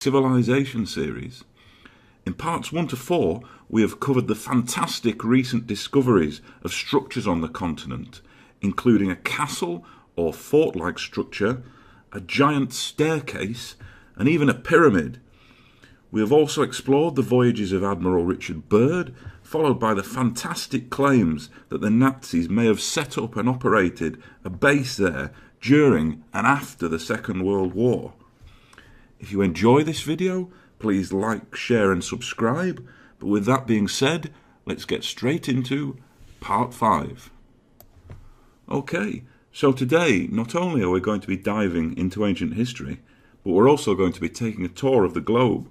Civilization series. In parts 1 to 4, we have covered the fantastic recent discoveries of structures on the continent, including a castle or fort-like structure, a giant staircase, and even a pyramid. We have also explored the voyages of Admiral Richard Byrd, followed by the fantastic claims that the Nazis may have set up and operated a base there during and after the Second World War. If you enjoy this video, please like, share and subscribe. But with that being said, let's get straight into part 5. Okay, so today not only are we going to be diving into ancient history, but we're also going to be taking a tour of the globe.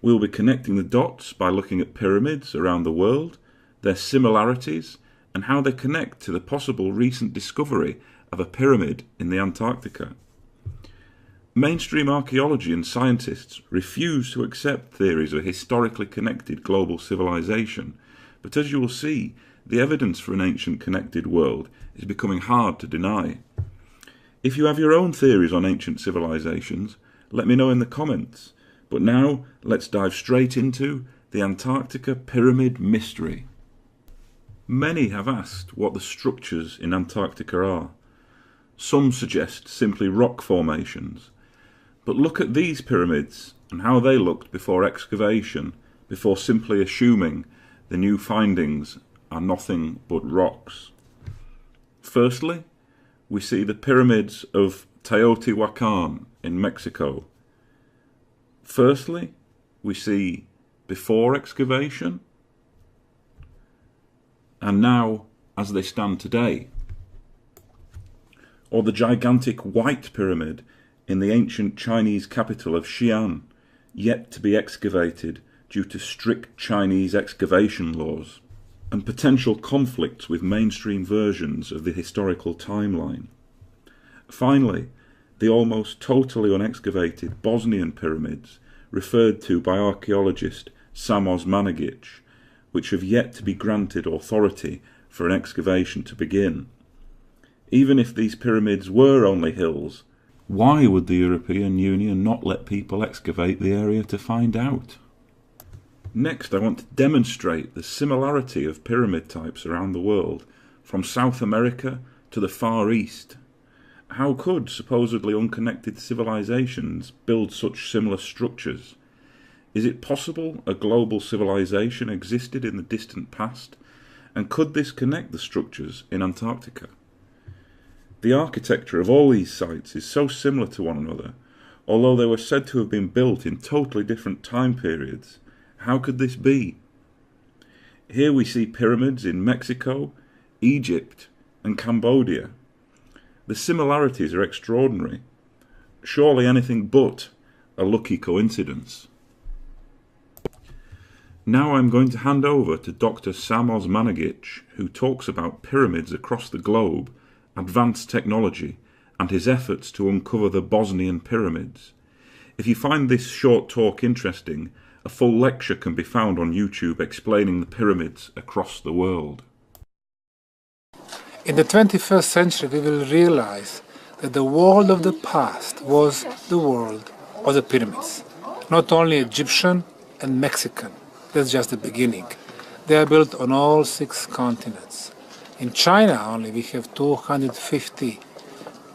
We'll be connecting the dots by looking at pyramids around the world, their similarities, and how they connect to the possible recent discovery of a pyramid in the Antarctica. Mainstream archaeology and scientists refuse to accept theories of a historically connected global civilization, but as you will see, the evidence for an ancient connected world is becoming hard to deny. If you have your own theories on ancient civilizations, let me know in the comments. But now, let's dive straight into the Antarctica Pyramid mystery. Many have asked what the structures in Antarctica are. Some suggest simply rock formations. But look at these pyramids and how they looked before excavation, before simply assuming the new findings are nothing but rocks. Firstly, we see the pyramids of Teotihuacan in Mexico. Firstly, we see before excavation, and now as they stand today. Or the gigantic White Pyramid in the ancient Chinese capital of Xi'an, yet to be excavated due to strict Chinese excavation laws, and potential conflicts with mainstream versions of the historical timeline. Finally, the almost totally unexcavated Bosnian pyramids, referred to by archaeologist Samos Managic, which have yet to be granted authority for an excavation to begin. Even if these pyramids were only hills, why would the European Union not let people excavate the area to find out? Next, I want to demonstrate the similarity of pyramid types around the world, from South America to the Far East. How could supposedly unconnected civilizations build such similar structures? Is it possible a global civilization existed in the distant past? And could this connect the structures in Antarctica? The architecture of all these sites is so similar to one another, although they were said to have been built in totally different time periods. How could this be? Here we see pyramids in Mexico, Egypt, and Cambodia. The similarities are extraordinary. Surely anything but a lucky coincidence. Now I'm going to hand over to Dr. Samos Managic, who talks about pyramids across the globe, advanced technology, and his efforts to uncover the Bosnian pyramids. If you find this short talk interesting, a full lecture can be found on YouTube explaining the pyramids across the world. In the 21st century, we will realize that the world of the past was the world of the pyramids. Not only Egyptian and Mexican, that's just the beginning. They are built on all 6 continents. In China only we have 250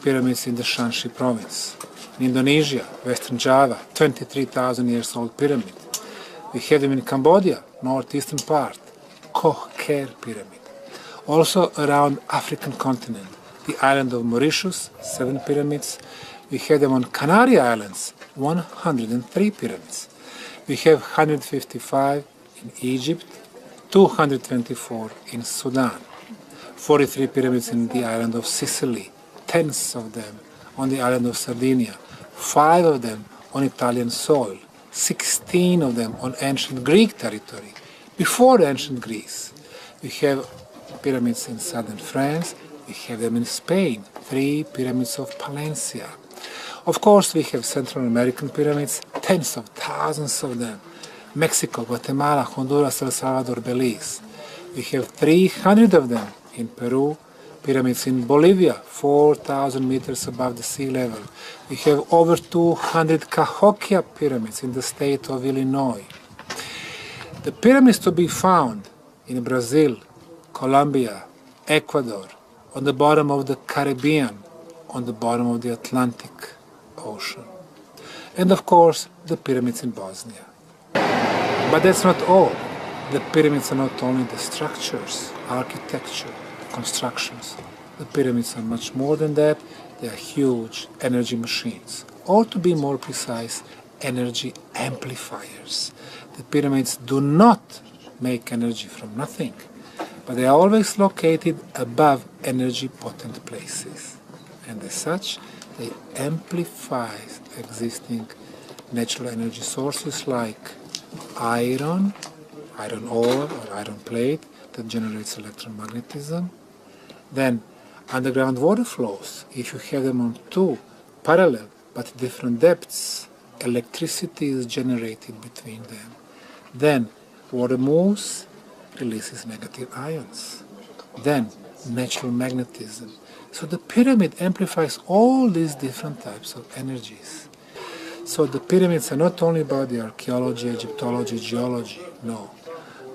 pyramids in the Shanxi province. In Indonesia, Western Java, 23,000 years old pyramid. We have them in Cambodia, northeastern part, Koh Ker pyramid. Also around African continent, the island of Mauritius, 7 pyramids. We have them on Canary Islands, 103 pyramids. We have 155 in Egypt, 224 in Sudan. 43 pyramids in the island of Sicily, tens of them on the island of Sardinia, 5 of them on Italian soil, 16 of them on ancient Greek territory. Before ancient Greece, we have pyramids in southern France, we have them in Spain, 3 pyramids of Palencia. Of course, we have Central American pyramids, tens of thousands of them. Mexico, Guatemala, Honduras, El Salvador, Belize. We have 300 of them in Peru, pyramids in Bolivia, 4,000 meters above the sea level. We have over 200 Cahokia pyramids in the state of Illinois. The pyramids to be found in Brazil, Colombia, Ecuador, on the bottom of the Caribbean, on the bottom of the Atlantic Ocean. And of course, the pyramids in Bosnia. But that's not all. The pyramids are not only the structures, architecture, constructions. The pyramids are much more than that. They are huge energy machines. Or to be more precise, energy amplifiers. The pyramids do not make energy from nothing, but they are always located above energy potent places. And as such, they amplify existing natural energy sources like iron ore or iron plate that generates electromagnetism. Then underground water flows, if you have them on two parallel but different depths, electricity is generated between them. Then water moves, releases negative ions. Then natural magnetism. So the pyramid amplifies all these different types of energies. So the pyramids are not only about the archaeology, Egyptology, geology, no.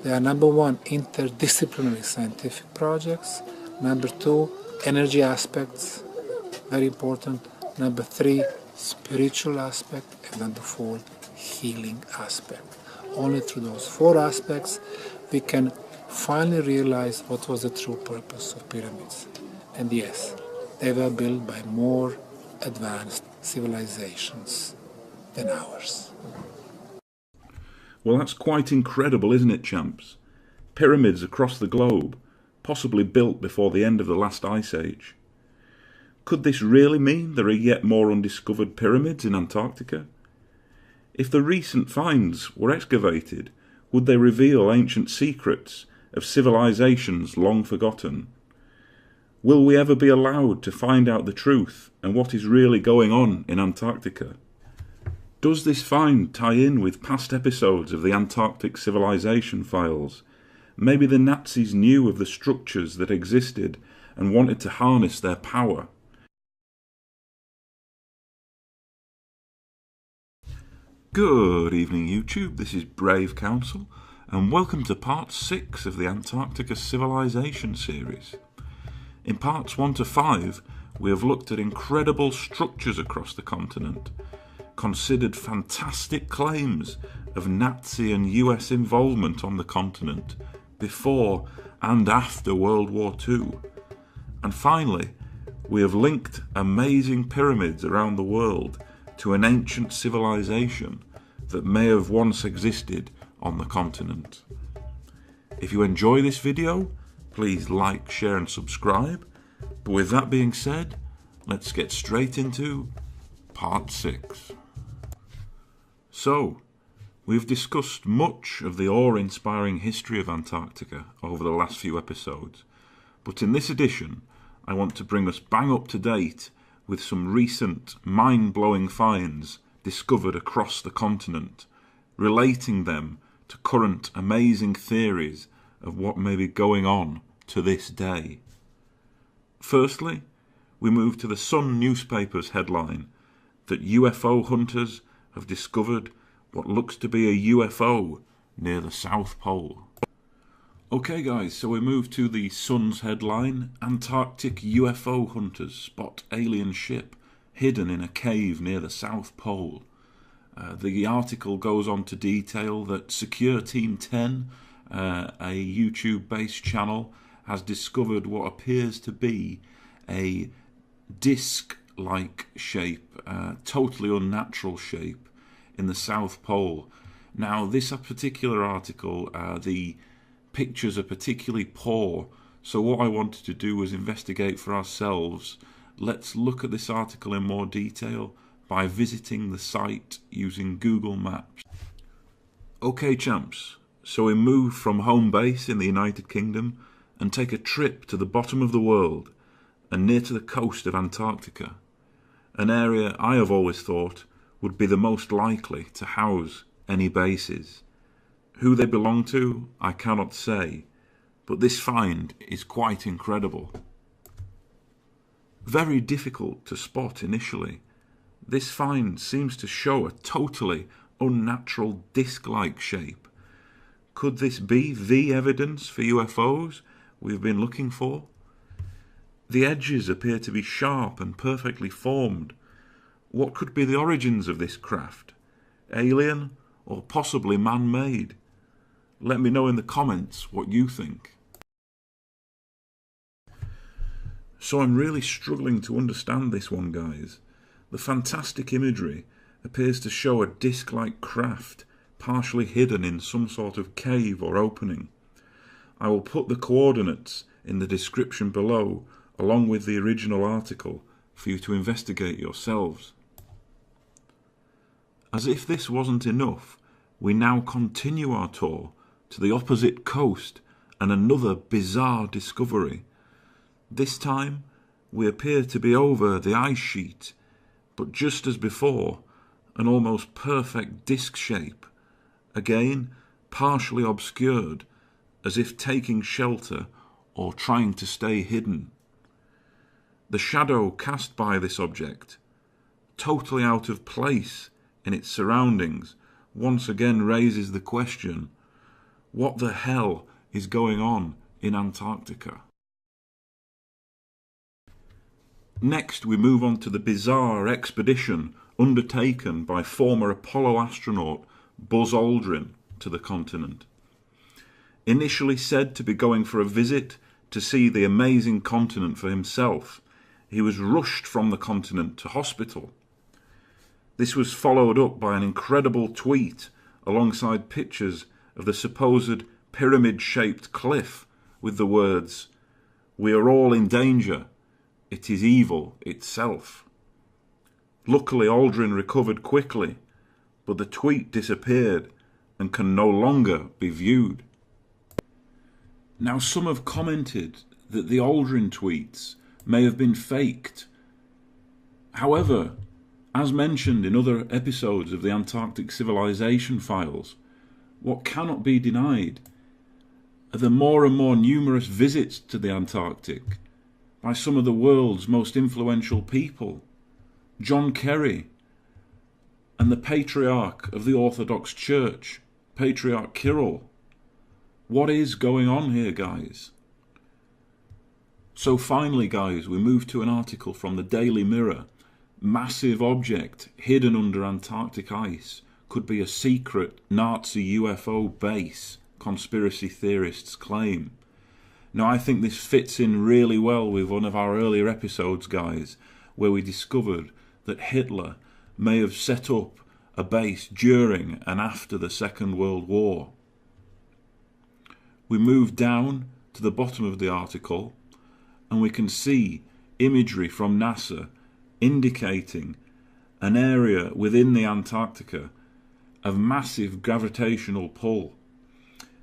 They are number one, interdisciplinary scientific projects. Number two, energy aspects, very important. Number three, spiritual aspect. And number four, healing aspect. Only through those four aspects we can finally realize what was the true purpose of pyramids. And yes, they were built by more advanced civilizations than ours. Well, that's quite incredible, isn't it, champs? Pyramids across the globe, possibly built before the end of the last ice age. Could this really mean there are yet more undiscovered pyramids in Antarctica? If the recent finds were excavated, would they reveal ancient secrets of civilizations long forgotten? Will we ever be allowed to find out the truth and what is really going on in Antarctica? Does this find tie in with past episodes of the Antarctic Civilization files? Maybe the Nazis knew of the structures that existed and wanted to harness their power. Good evening, YouTube. This is Brave Council, and welcome to part 6 of the Antarctica Civilization series. In parts 1 to 5, we have looked at incredible structures across the continent, considered fantastic claims of Nazi and US involvement on the continent before and after World War II. And finally, we have linked amazing pyramids around the world to an ancient civilization that may have once existed on the continent. If you enjoy this video, please like, share and subscribe. But with that being said, let's get straight into part 6. So, we've discussed much of the awe-inspiring history of Antarctica over the last few episodes, but in this edition I want to bring us bang up to date with some recent mind-blowing finds discovered across the continent, relating them to current amazing theories of what may be going on to this day. Firstly, we move to the Sun newspaper's headline that UFO hunters have discovered what looks to be a UFO near the South Pole. Okay guys, so we move to the Sun's headline, Antarctic UFO hunters spot alien ship hidden in a cave near the South Pole. The article goes on to detail that Secure Team 10, a YouTube-based channel, has discovered what appears to be a disc-like shape, totally unnatural shape, in the South Pole. Now, this particular article, the pictures are particularly poor, so what I wanted to do was investigate for ourselves. Let's look at this article in more detail by visiting the site using Google Maps. Okay champs, so we move from home base in the United Kingdom and take a trip to the bottom of the world and near to the coast of Antarctica, an area I have always thought would be the most likely to house any bases. Who they belong to, I cannot say, but this find is quite incredible. Very difficult to spot initially, this find seems to show a totally unnatural disc-like shape. Could this be the evidence for UFOs we've been looking for? The edges appear to be sharp and perfectly formed. What could be the origins of this craft? Alien or possibly man-made? Let me know in the comments what you think. So I'm really struggling to understand this one, guys. The fantastic imagery appears to show a disc-like craft partially hidden in some sort of cave or opening. I will put the coordinates in the description below along with the original article for you to investigate yourselves. As if this wasn't enough, we now continue our tour to the opposite coast and another bizarre discovery. This time we appear to be over the ice sheet, but just as before, an almost perfect disc shape, again partially obscured, as if taking shelter or trying to stay hidden. The shadow cast by this object, totally out of place in its surroundings, once again raises the question, what the hell is going on in Antarctica? Next, we move on to the bizarre expedition undertaken by former Apollo astronaut Buzz Aldrin to the continent. Initially said to be going for a visit to see the amazing continent for himself, he was rushed from the continent to hospital. This was followed up by an incredible tweet alongside pictures of the supposed pyramid-shaped cliff with the words, "We are all in danger. It is evil itself." Luckily, Aldrin recovered quickly, but the tweet disappeared and can no longer be viewed. Now, some have commented that the Aldrin tweets may have been faked. However, as mentioned in other episodes of the Antarctic Civilization Files, what cannot be denied are the more and more numerous visits to the Antarctic by some of the world's most influential people. John Kerry and the Patriarch of the Orthodox Church, Patriarch Kirill. What is going on here, guys? So finally, guys, we move to an article from the Daily Mirror. Massive object hidden under Antarctic ice could be a secret Nazi UFO base, conspiracy theorists claim. Now, I think this fits in really well with one of our earlier episodes, guys, where we discovered that Hitler may have set up a base during and after the Second World War. We move down to the bottom of the article and we can see imagery from NASA indicating an area within the Antarctica of massive gravitational pull.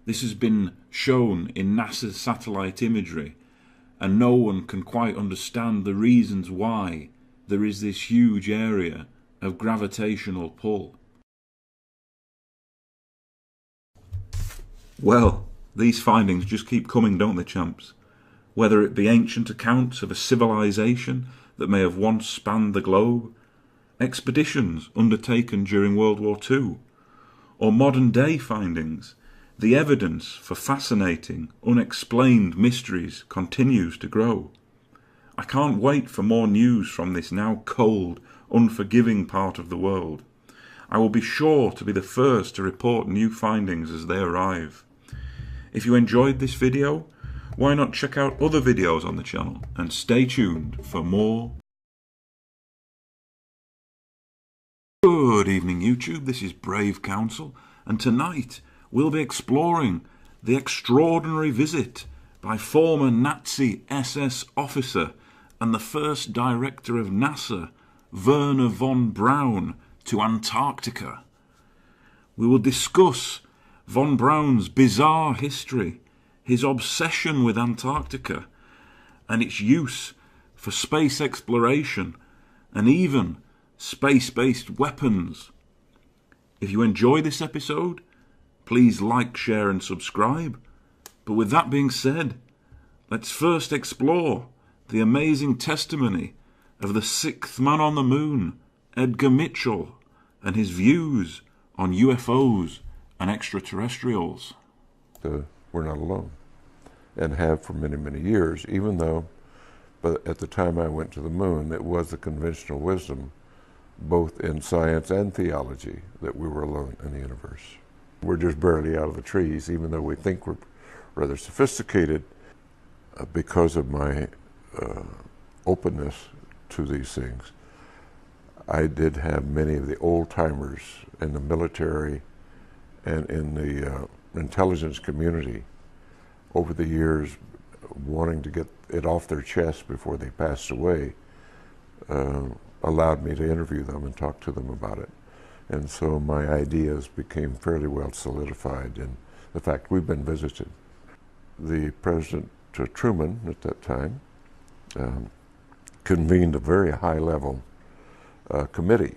This has been shown in NASA's satellite imagery, and no one can quite understand the reasons why there is this huge area of gravitational pull. Well, these findings just keep coming, don't they, champs? Whether it be ancient accounts of a civilization that may have once spanned the globe, expeditions undertaken during World War II, or modern-day findings, the evidence for fascinating, unexplained mysteries continues to grow. I can't wait for more news from this now cold, unforgiving part of the world. I will be sure to be the first to report new findings as they arrive. If you enjoyed this video, why not check out other videos on the channel and stay tuned for more. Good evening, YouTube. This is Brave Counsel, and tonight we'll be exploring the extraordinary visit by former Nazi SS officer and the first director of NASA, Wernher von Braun, to Antarctica. We will discuss von Braun's bizarre history, his obsession with Antarctica, and its use for space exploration and even space-based weapons. If you enjoy this episode, please like, share and subscribe. But with that being said, let's first explore the amazing testimony of the sixth man on the moon, Edgar Mitchell, and his views on UFOs and extraterrestrials. We're not alone, and have for many, many years, even though, but at the time I went to the moon, it was the conventional wisdom, both in science and theology, that we were alone in the universe. We're just barely out of the trees, even though we think we're rather sophisticated. Because of my openness to these things, I did have many of the old-timers in the military and in the intelligence community over the years wanting to get it off their chest before they passed away, allowed me to interview them and talk to them about it. And so my ideas became fairly well solidified in the fact we've been visited. The President Truman at that time convened a very high-level committee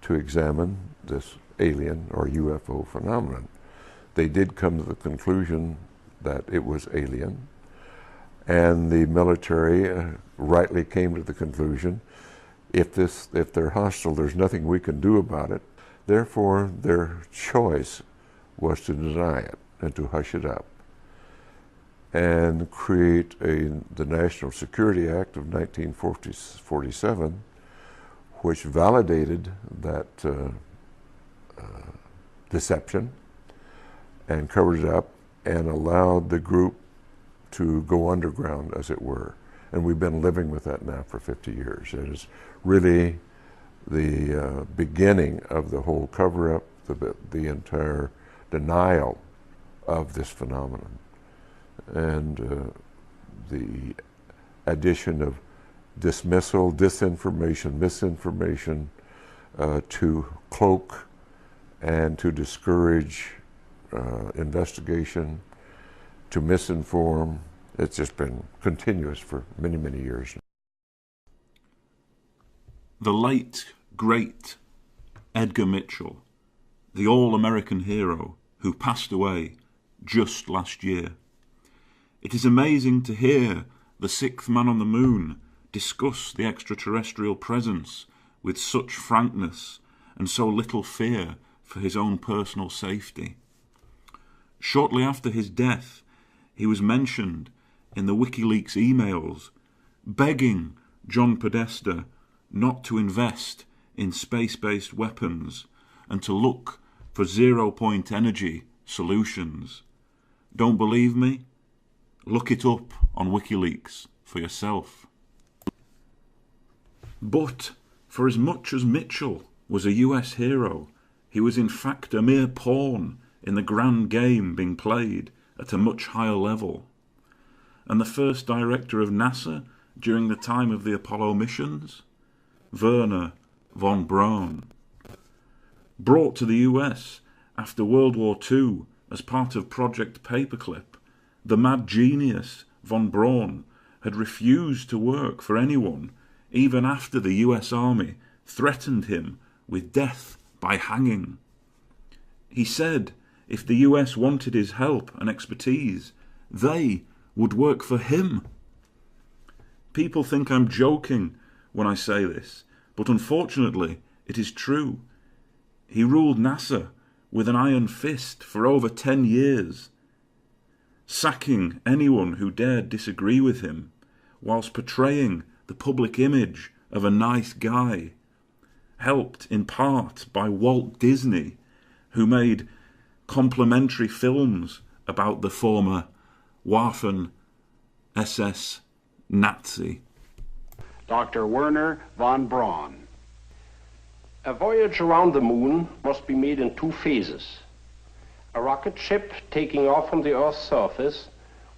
to examine this alien or UFO phenomenon. They did come to the conclusion that it was alien, and the military rightly came to the conclusion, if they're hostile, there's nothing we can do about it. Therefore, their choice was to deny it and to hush it up and create the National Security Act of 1947, which validated that deception and covered it up and allowed the group to go underground, as it were. And we've been living with that now for 50 years. It is really the beginning of the whole cover-up, the entire denial of this phenomenon. And the addition of dismissal, disinformation, misinformation to cloak and to discourage investigation, to misinform. It's just been continuous for many, many years. The late, great Edgar Mitchell, the all-American hero who passed away just last year. It is amazing to hear the sixth man on the moon discuss the extraterrestrial presence with such frankness and so little fear for his own personal safety. Shortly after his death, he was mentioned in the WikiLeaks emails begging John Podesta not to invest in space-based weapons and to look for zero-point energy solutions. Don't believe me? Look it up on WikiLeaks for yourself. But for as much as Mitchell was a US hero, he was in fact a mere pawn in the grand game being played at a much higher level. And the first director of NASA during the time of the Apollo missions, Werner von Braun, brought to the US after World War II as part of Project Paperclip, the mad genius von Braun had refused to work for anyone even after the US Army threatened him with death by hanging. He said if the US wanted his help and expertise, they would work for him. People think I'm joking when I say this, but unfortunately it is true. He ruled NASA with an iron fist for over 10 years, sacking anyone who dared disagree with him, whilst portraying the public image of a nice guy, helped in part by Walt Disney, who made complimentary films about the former Waffen-SS Nazi. Dr. Werner von Braun. A voyage around the moon must be made in 2 phases. A rocket ship taking off from the Earth's surface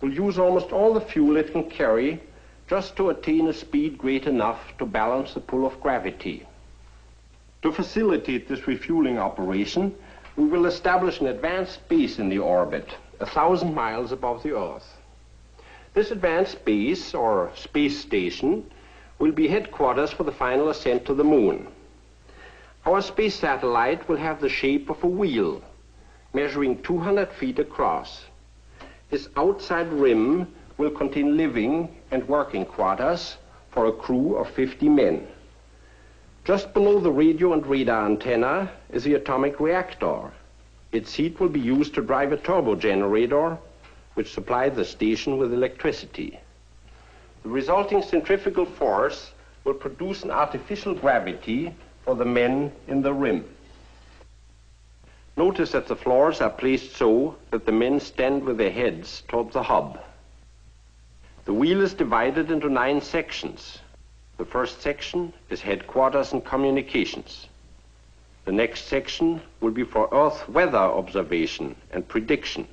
will use almost all the fuel it can carry just to attain a speed great enough to balance the pull of gravity. To facilitate this refueling operation, we will establish an advanced base in the orbit, 1,000 miles above the Earth. This advanced base, or space station, will be headquarters for the final ascent to the moon. Our space satellite will have the shape of a wheel, measuring 200 feet across. Its outside rim will contain living and working quarters for a crew of 50 men. Just below the radio and radar antenna is the atomic reactor. Its heat will be used to drive a turbo generator, which supplies the station with electricity. The resulting centrifugal force will produce an artificial gravity for the men in the rim. Notice that the floors are placed so that the men stand with their heads toward the hub. The wheel is divided into 9 sections. The first section is headquarters and communications. The next section will be for Earth weather observation and prediction.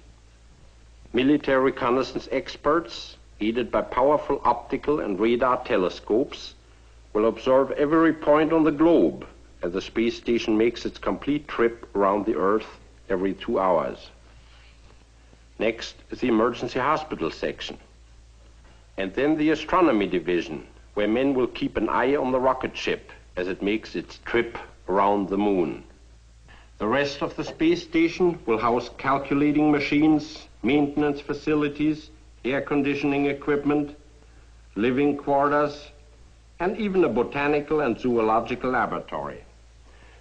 Military reconnaissance experts, aided by powerful optical and radar telescopes, will observe every point on the globe as the space station makes its complete trip around the Earth every 2 hours. Next is the emergency hospital section. And then the astronomy division, where men will keep an eye on the rocket ship as it makes its trip around the moon. The rest of the space station will house calculating machines, maintenance facilities, air conditioning equipment, living quarters, and even a botanical and zoological laboratory.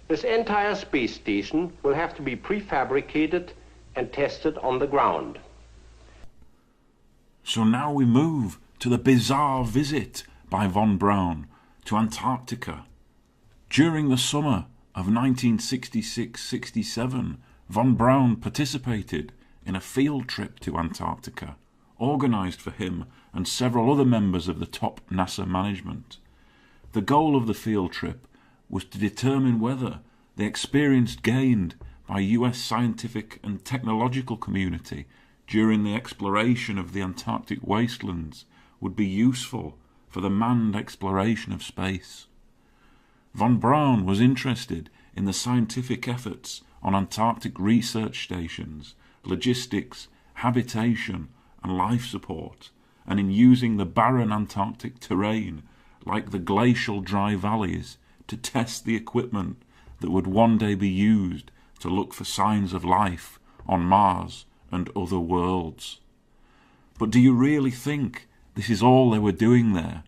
This entire space station will have to be prefabricated and tested on the ground. So now we move to the bizarre visit by von Braun to Antarctica. During the summer of 1966-67, von Braun participated in a field trip to Antarctica, organised for him and several other members of the top NASA management. The goal of the field trip was to determine whether the experience gained by US scientific and technological community during the exploration of the Antarctic wastelands would be useful for the manned exploration of space. Von Braun was interested in the scientific efforts on Antarctic research stations, logistics, habitation and life support, and in using the barren Antarctic terrain like the glacial dry valleys to test the equipment that would one day be used to look for signs of life on Mars and other worlds. But do you really think this is all they were doing there?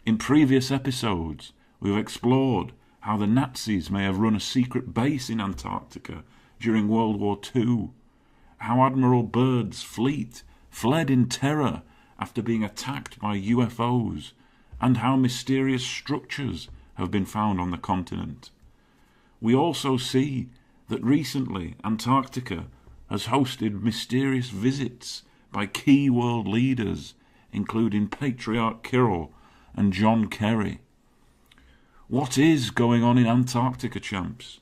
In previous episodes, we've explored how the Nazis may have run a secret base in Antarctica during World War II, how Admiral Byrd's fleet fled in terror after being attacked by UFOs, and how mysterious structures have been found on the continent. We also see that recently Antarctica has hosted mysterious visits by key world leaders, including Patriarch Kirill and John Kerry. What is going on in Antarctica, champs?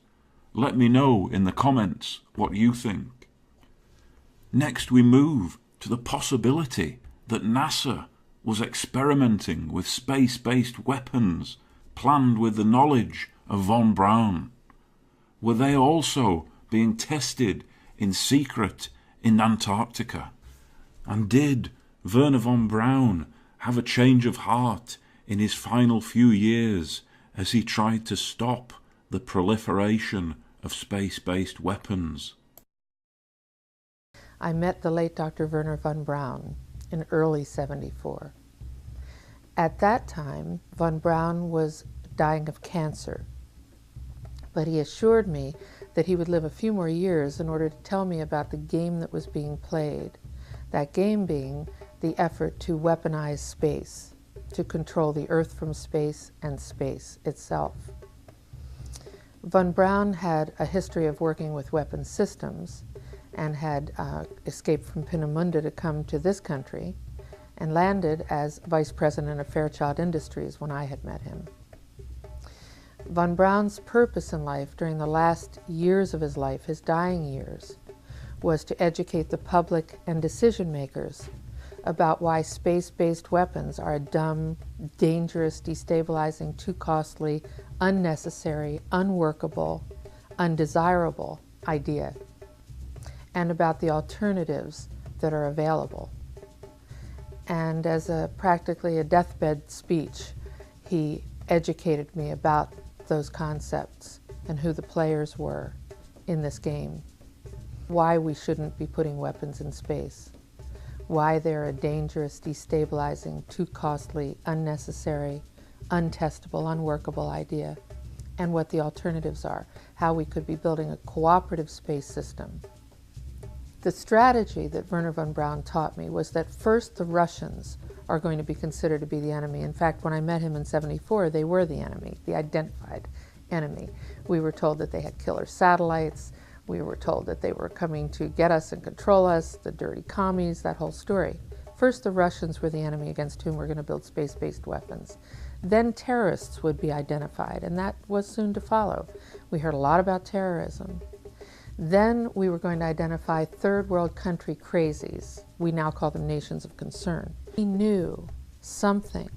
Let me know in the comments what you think. Next we move to the possibility that NASA was experimenting with space-based weapons planned with the knowledge of von Braun. Were they also being tested in secret in Antarctica? And did Wernher von Braun have a change of heart in his final few years as he tried to stop the proliferation of space-based weapons? I met the late Dr. Wernher von Braun in early '74. At that time, von Braun was dying of cancer, but he assured me that he would live a few more years in order to tell me about the game that was being played, that game being the effort to weaponize space, to control the Earth from space and space itself. Von Braun had a history of working with weapons systems and had escaped from Peenemünde to come to this country and landed as Vice President of Fairchild Industries when I had met him. Von Braun's purpose in life during the last years of his life, his dying years, was to educate the public and decision makers about why space-based weapons are a dumb, dangerous, destabilizing, too costly, unnecessary, unworkable, undesirable idea, and about the alternatives that are available. And as practically a deathbed speech, he educated me about those concepts and who the players were in this game, why we shouldn't be putting weapons in space, why they're a dangerous, destabilizing, too costly, unnecessary, untestable, unworkable idea, and what the alternatives are, how we could be building a cooperative space system. The strategy that Wernher von Braun taught me was that first the Russians are going to be considered to be the enemy. In fact, when I met him in '74, they were the enemy, the identified enemy. We were told that they had killer satellites. We were told that they were coming to get us and control us, the dirty commies, that whole story. First, the Russians were the enemy against whom we're going to build space-based weapons. Then terrorists would be identified, and that was soon to follow. We heard a lot about terrorism. Then we were going to identify third world country crazies. We now call them nations of concern. He knew something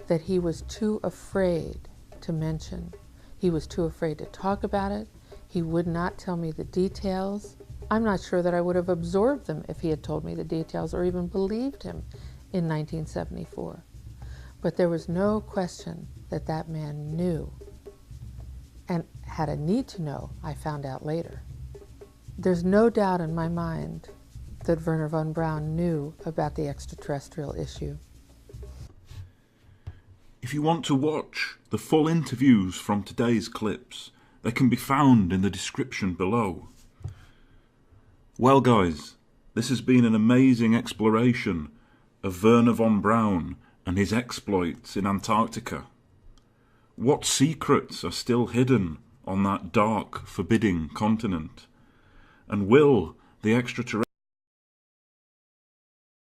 that he was too afraid to mention. He was too afraid to talk about it. He would not tell me the details. I'm not sure that I would have absorbed them if he had told me the details or even believed him in 1974. But there was no question that that man knew, and had a need to know, I found out later. There's no doubt in my mind that Wernher von Braun knew about the extraterrestrial issue. If you want to watch the full interviews from today's clips, they can be found in the description below. Well guys, this has been an amazing exploration of Wernher von Braun and his exploits in Antarctica. What secrets are still hidden on that dark, forbidding continent? And will the extraterrestrial